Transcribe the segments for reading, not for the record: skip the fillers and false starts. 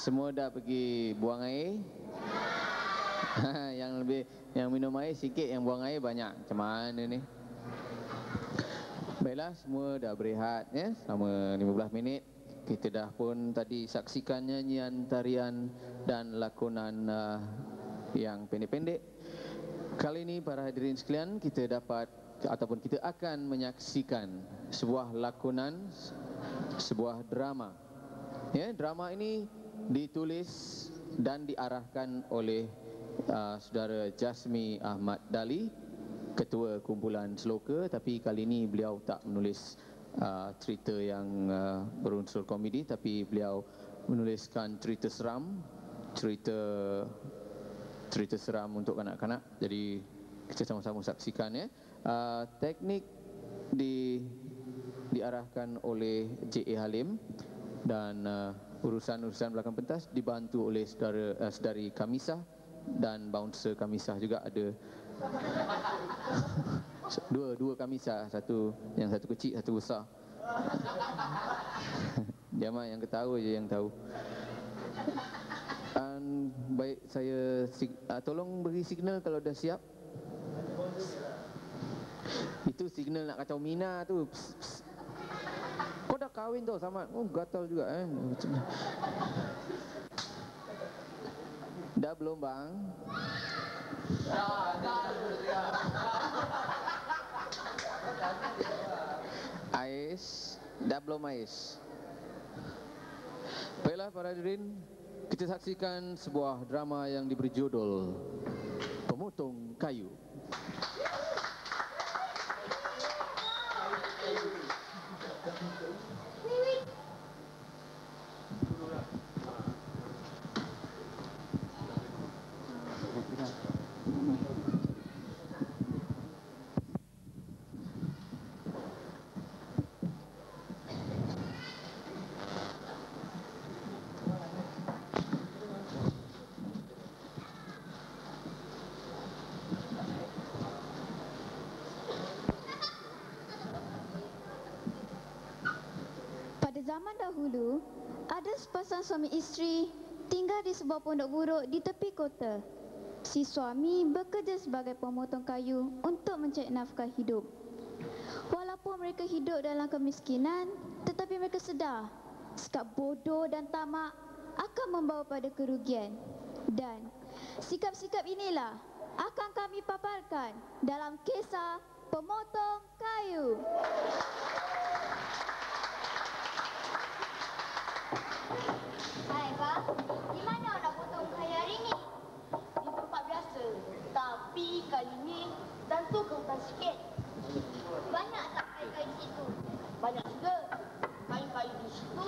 Semua dah pergi buang air? Yang minum air sikit, yang buang air banyak. Macam mana ni? Baiklah, semua dah berehat ya, selama 15 minit. Kita dah pun tadi saksikan nyanyian, tarian dan lakonan yang pendek-pendek. Kali ini para hadirin sekalian, kita dapat ataupun kita akan menyaksikan sebuah lakonan, sebuah drama. Ya, drama ini ditulis dan diarahkan oleh saudara Jasmi Ahmad Dali, ketua kumpulan Seloka, tapi kali ini beliau tak menulis cerita yang berunsur komedi, tapi beliau menuliskan cerita seram, cerita seram untuk kanak-kanak. Jadi kita sama-sama saksikan ya. Teknik diarahkan oleh J.A. Halim dan urusan-urusan belakang pentas dibantu oleh saudari Kamisah dan bouncer Kamisah juga ada. Dua Kamisah, yang satu kecil, satu besar. Dia mah yang ketawa je yang tahu. Baik, saya tolong beri signal kalau dah siap. Itu signal nak kacau Mina tu. Psst, psst. Kau dah kahwin tau Samad. Oh, gatal juga Dah belum bang? Ais, dah belum Ais? Baiklah para hadirin, kita saksikan sebuah drama yang diberi judul Pemotong Kayu. Zaman dahulu, ada sepasang suami isteri tinggal di sebuah pondok buruk di tepi kota. Si suami bekerja sebagai pemotong kayu untuk mencari nafkah hidup. Walaupun mereka hidup dalam kemiskinan, tetapi mereka sedar sikap bodoh dan tamak akan membawa pada kerugian. Dan sikap-sikap inilah akan kami paparkan dalam kisah Pemotong Kayu. Hai Pak, di mana nak potong kayu hari ni? Di tempat biasa, tapi kali ni tentu kehutan sikit. Banyak tak kayu-kayu di situ? Banyak juga. Kayu-kayu di situ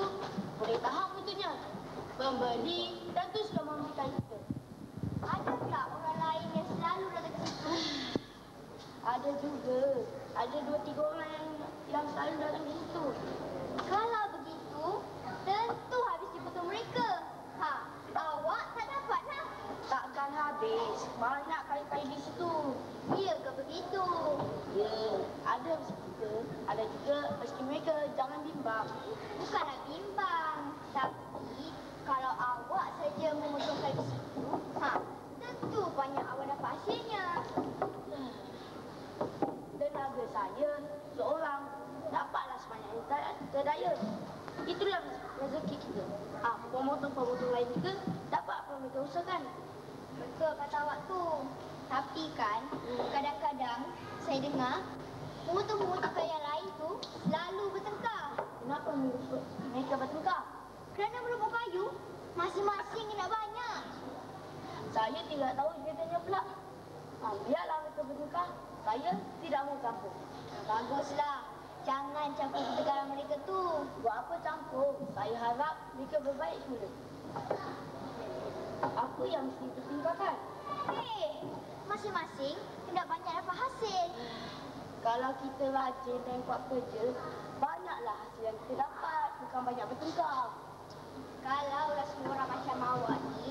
boleh tahan mutunya. Pembeli tentu sudah membeli kayu kita. Ada pula orang lain yang selalu datang ke situ? Ada juga. Ada 2-3 orang yang selalu datang ke situ. Kalau begitu, tentu habis dipotong mereka. Awak tak dapat lah. Takkan habis. Banyak kayu-kayu di situ. Ya ke begitu? Ya, ada begitu. Ada juga meski mereka jangan bimbang. Bukanlah bimbang. Tapi kalau awak saja memotong kayu di situ, tentu banyak awak dapat hasilnya. Tenaga saya seorang dapatlah sebanyak yang terdaya. Itulah rezeki kita. Pemotong-pemotong lain juga dapat apa mereka usahakan. Betul kata awak tu. Tapi kan, kadang-kadang saya dengar pemotong-pemotong kayu yang lain tu selalu bertengkar. Kenapa mereka bertengkar? Kerana menumpuk kayu, masing-masing nak banyak. Saya tidak tahu ceritanya pula. Biarlah mereka bertengkar. Saya tidak mau campur. Baguslah. Jangan campur pertengkaran mereka tu. Buat apa campur? Saya harap mereka berbaik semula. Apa yang mesti dipertingkatkan? Masing-masing hendak banyak dapat hasil. Kalau kita rajin dan kuat kerja, banyaklah hasil yang kita dapat. Bukan banyak bertengkar. Kalaulah semua orang macam awak ni,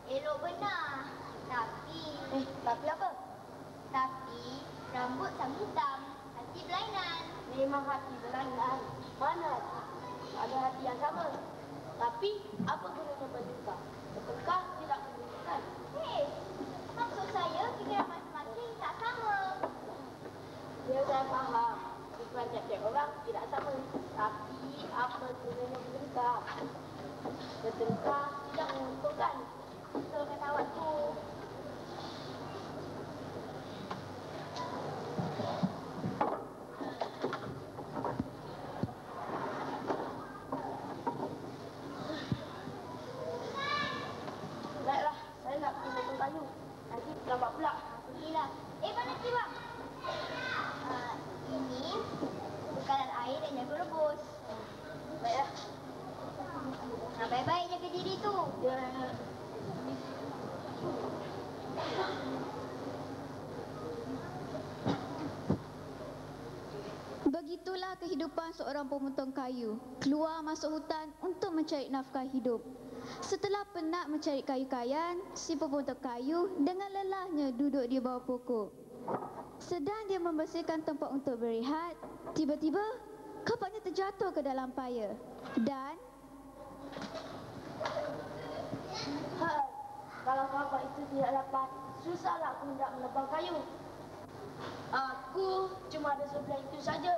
elok benar. Tapi... tapi apa? Tapi rambut sama hitam, hati berlainan. Memang hati berlainan. Mana hati? Ada hati yang sama. Tapi apa gunanya bertengkar? Bertengkar tidak menentukan. Hei, maksud saya fikiran masing-masing tak sama. Ya, saya faham. Fikiran tiap-tiap orang tidak sama. Tapi apa gunanya bertengkar? Bertengkar tidak menentukan. Betul kata awak tu. Baiklah, saya nak pergi potong kayu. Nanti lambat pula. Pergilah. Mana tu bang? Ini bekalan air dan jaga rebus. Baiklah. Baik-baik jaga diri tu. Ya. Begitulah kehidupan seorang pemotong kayu. Keluar masuk hutan untuk mencari nafkah hidup. Setelah penat mencari kayu-kayan, si pemotong kayu dengan lelahnya duduk di bawah pokok. Sedang dia membersihkan tempat untuk berehat, tiba-tiba kapaknya terjatuh ke dalam paya. Dan Kalau kapak itu tidak dapat, susahlah aku hendak menebang kayu. Aku cuma ada sebelah itu saja.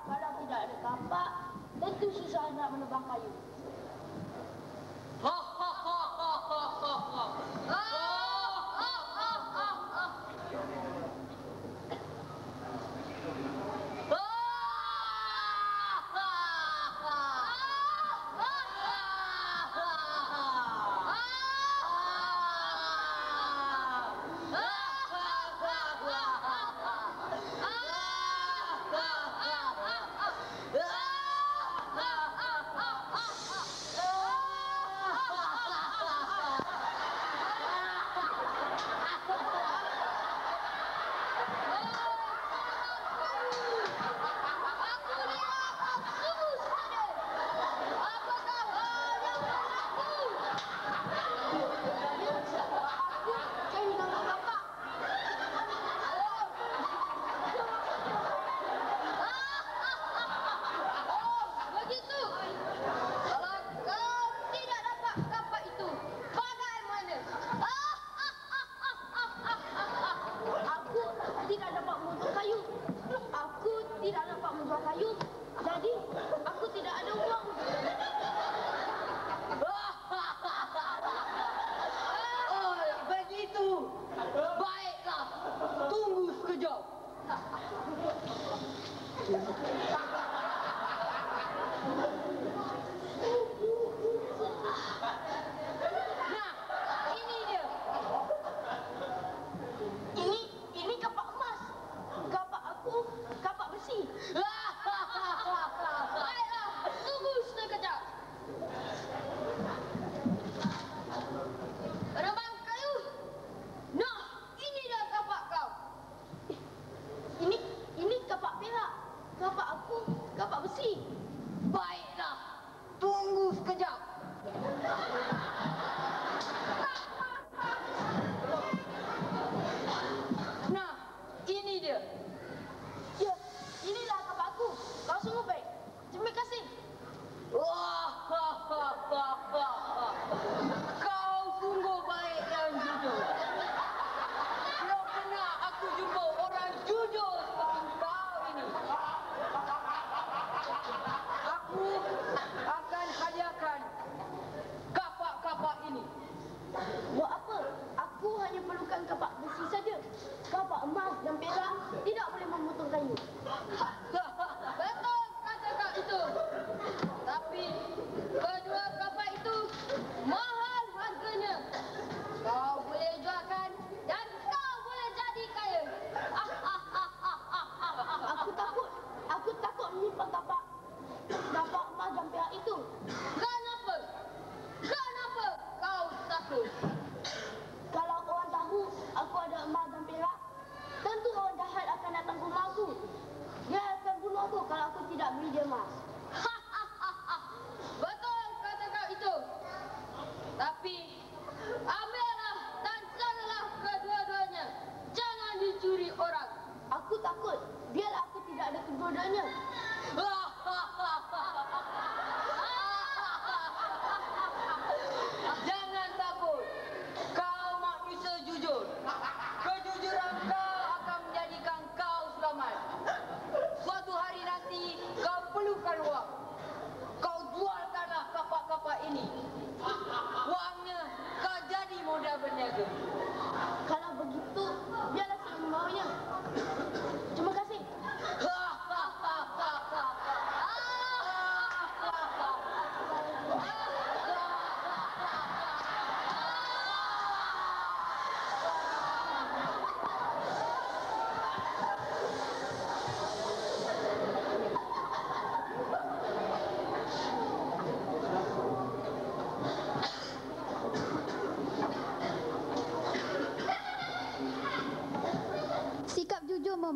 Kalau tidak ada kapak, tentu susah hendak menebang kayu.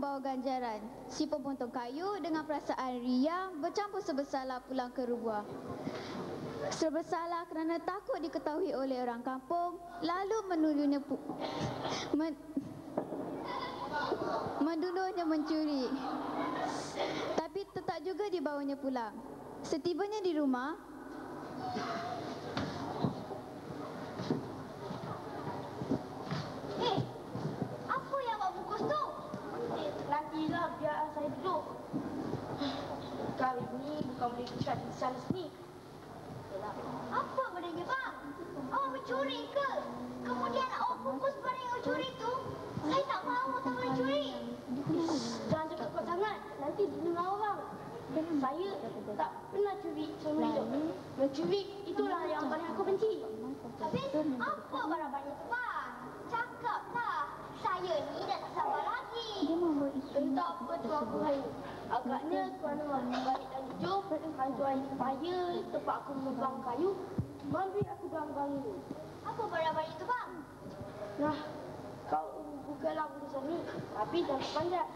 membawa ganjaran. Si pemotong kayu dengan perasaan riang bercampur sebersalah pulang ke rumah. Sebersalah kerana takut diketahui oleh orang kampung, lalu menuduhnya mencuri. Tapi tetap juga dibawanya pulang. Setibanya di rumah, Apa yang awak bungkus tu? Nantilah, biar saya duduk. Kali ini bukan boleh dekat di sana sini. Apa benarnya, bang? Awak mencuri ke? Kemudian awak bungkus barang yang awak curi tu? Saya tak mahu tahu mencuri. Jangan cakap kuat sangat. Nanti didengar orang. Saya tak pernah curi seumur hidup. Mencuri itulah yang paling aku benci. Habis apa barang-barang tu, bang? Cakaplah. Saya ni dah tak sabar lagi. Entah apa tu aku hari. Agaknya kerana balik dan hijau, hantu air paya tempat aku menebang kayu, mari aku ganggang ini. Apa barang-barang itu, bang? Nah, kau bukalah urusan ni, tapi jangan panjat.